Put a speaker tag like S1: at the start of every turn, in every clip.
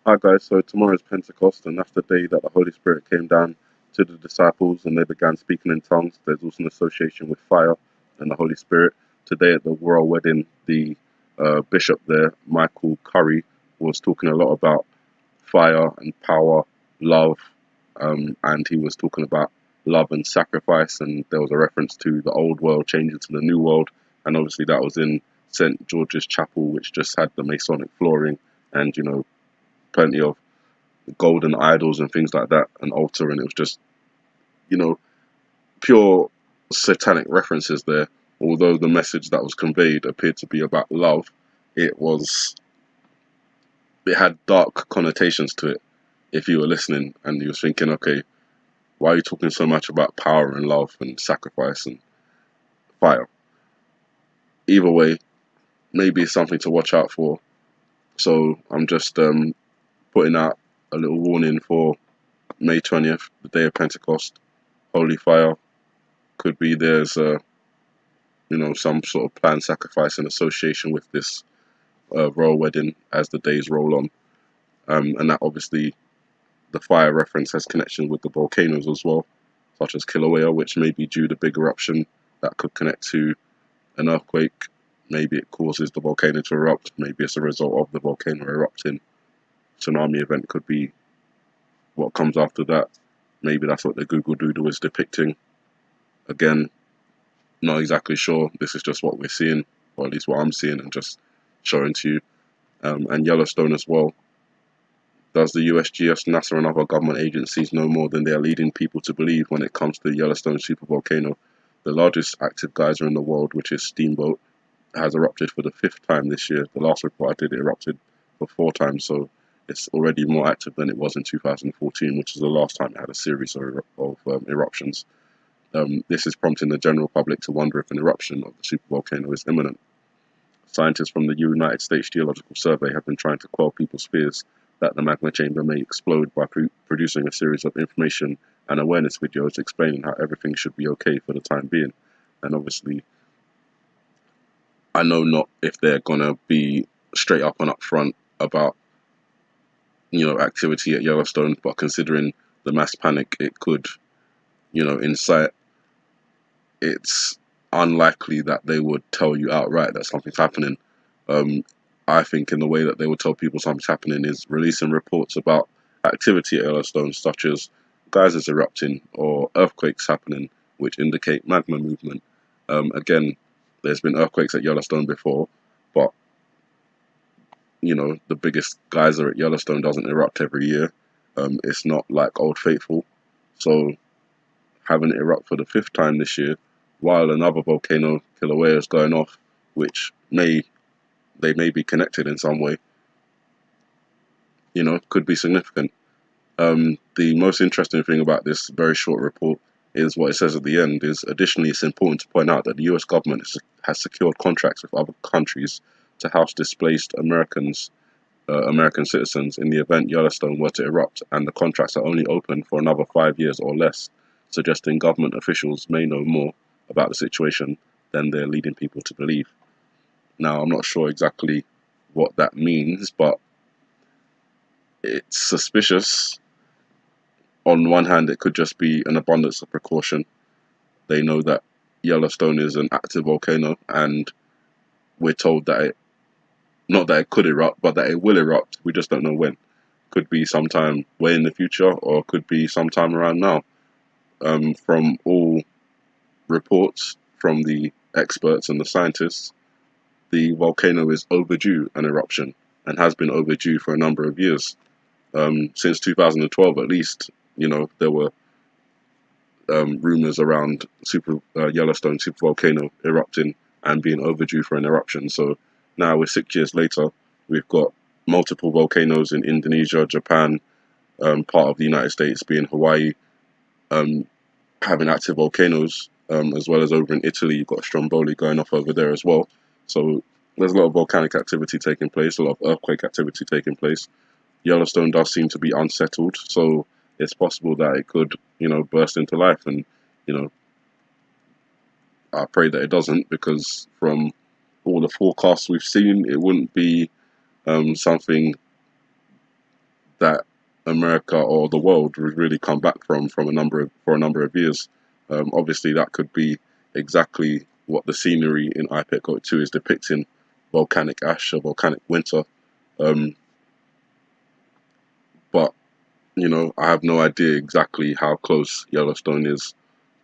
S1: Hi guys, so tomorrow is Pentecost, and that's the day that the Holy Spirit came down to the disciples and they began speaking in tongues. There's also an association with fire and the Holy Spirit. Today at the royal wedding, the bishop there, Michael Curry, was talking a lot about fire and power, love, and he was talking about love and sacrifice. And there was a reference to the old world changing to the new world, and obviously that was in St George's Chapel, which just had the Masonic flooring and plenty of golden idols and things like that, an altar, and it was just you know pure satanic references there. Although the message that was conveyed appeared to be about love, it was it had dark connotations to it. If you were listening and you were thinking, okay, why are you talking so much about power and love and sacrifice and fire? Either way, maybe it's something to watch out for. So I'm just putting out a little warning for May 20th, the day of Pentecost. Holy fire could be there's some sort of planned sacrifice in association with this royal wedding as the days roll on. And that obviously the fire reference has connection with the volcanoes as well, such as Kilauea, which may be due to big eruption that could connect to an earthquake. Maybe it causes the volcano to erupt. Maybe it's a result of the volcano erupting. Tsunami event could be what comes after that. Maybe that's what the Google Doodle is depicting. Again, not exactly sure. This is just what we're seeing, or at least what I'm seeing, and just showing to you. And Yellowstone as well. Does the USGS, NASA, and other government agencies know more than they are leading people to believe when it comes to the Yellowstone supervolcano? The largest active geyser in the world, which is Steamboat, has erupted for the 5th time this year. The last report I did, it erupted for 4 times, so it's already more active than it was in 2014, which is the last time it had a series of eruptions. This is prompting the general public to wonder if an eruption of the supervolcano is imminent. Scientists from the United States Geological Survey have been trying to quell people's fears that the magma chamber may explode by producing a series of information and awareness videos explaining how everything should be okay for the time being. And obviously, I know not if they're gonna be straight up and up front about activity at Yellowstone, but considering the mass panic it could incite, it's unlikely that they would tell you outright that something's happening. Um, I think in the way that they would tell people something's happening is releasing reports about activity at Yellowstone, such as geysers erupting or earthquakes happening, which indicate magma movement. Again, there's been earthquakes at Yellowstone before, but the biggest geyser at Yellowstone doesn't erupt every year. It's not like Old Faithful, so having it erupt for the 5th time this year, while another volcano, Kilauea, is going off, which may be connected in some way, could be significant. The most interesting thing about this very short report is what it says at the end is, additionally, it's important to point out that the US government has secured contracts with other countries to house displaced American citizens in the event Yellowstone were to erupt, and the contracts are only open for another 5 years or less, suggesting government officials may know more about the situation than they're leading people to believe. Now, I'm not sure exactly what that means, but it's suspicious. On one hand, it could just be an abundance of precaution. They know that Yellowstone is an active volcano, and we're told that not that it could erupt, but that it will erupt. We just don't know when. Could be sometime way in the future, or could be sometime around now. From all reports from the experts and the scientists, the volcano is overdue an eruption and has been overdue for a number of years. Since 2012 at least, there were rumors around Yellowstone supervolcano erupting and being overdue for an eruption. So now we're 6 years later, we've got multiple volcanoes in Indonesia, Japan, part of the United States being Hawaii, having active volcanoes, as well as over in Italy, you've got Stromboli going off over there as well. So there's a lot of volcanic activity taking place, a lot of earthquake activity taking place. Yellowstone does seem to be unsettled, so it's possible that it could, burst into life. And, I pray that it doesn't, because from all the forecasts we've seen, it wouldn't be something that America or the world would really come back from for a number of years. Obviously, that could be exactly what the scenery in IPEC 02 is depicting: volcanic ash, or volcanic winter. Um, but I have no idea exactly how close Yellowstone is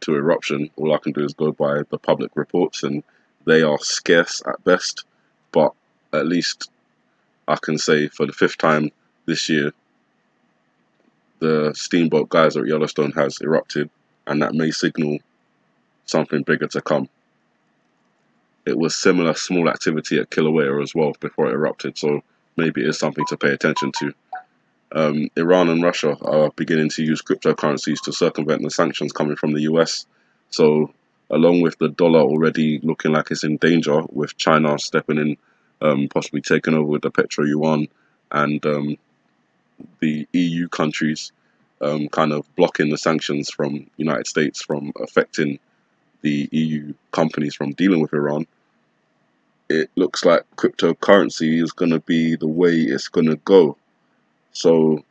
S1: to eruption. All I can do is go by the public reports, and they are scarce at best. But at least I can say for the fifth time this year, the Steamboat Geyser at Yellowstone has erupted, and that may signal something bigger to come. It was similar small activity at Kilauea as well before it erupted, so maybe it is something to pay attention to. Iran and Russia are beginning to use cryptocurrencies to circumvent the sanctions coming from the US. So, along with the dollar already looking like it's in danger, with China stepping in, possibly taking over with the petro yuan, and the EU countries kind of blocking the sanctions from United States from affecting the EU companies from dealing with Iran, it looks like cryptocurrency is going to be the way it's going to go. So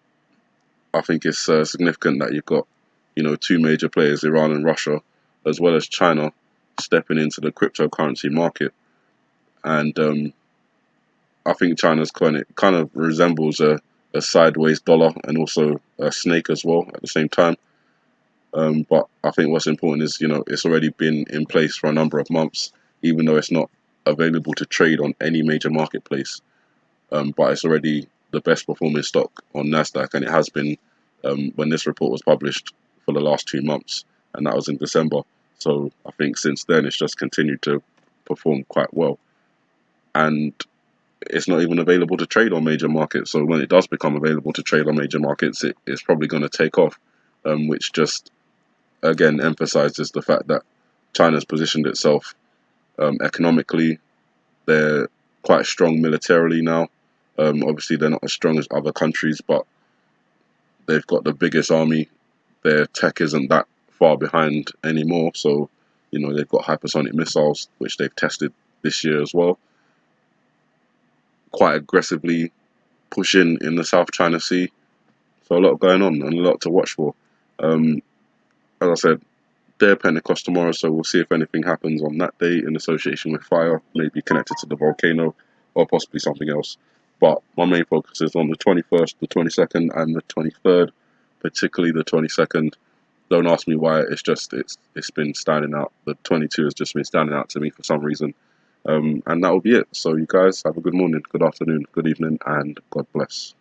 S1: I think it's significant that you've got, two major players, Iran and Russia, as well as China, stepping into the cryptocurrency market. And I think China's kind of resembles a sideways dollar and also a snake as well at the same time. But I think what's important is, it's already been in place for a number of months, even though it's not available to trade on any major marketplace. But it's already the best performing stock on Nasdaq, and it has been when this report was published for the last 2 months, and that was in December. So I think since then it's just continued to perform quite well, and it's not even available to trade on major markets. So when it does become available to trade on major markets, it's probably going to take off, which just again emphasizes the fact that China's positioned itself economically. They're quite strong militarily now. Obviously, they're not as strong as other countries, but they've got the biggest army. Their tech isn't that far behind anymore. So, they've got hypersonic missiles, which they've tested this year as well. Quite aggressively pushing in the South China Sea. So a lot going on and a lot to watch for. As I said, day of Pentecost tomorrow, so we'll see if anything happens on that day in association with fire, maybe connected to the volcano or possibly something else. But my main focus is on the 21st, the 22nd, and the 23rd, particularly the 22nd. Don't ask me why, it's been standing out. The 22 has just been standing out to me for some reason. And that will be it. So you guys have a good morning, good afternoon, good evening, and God bless.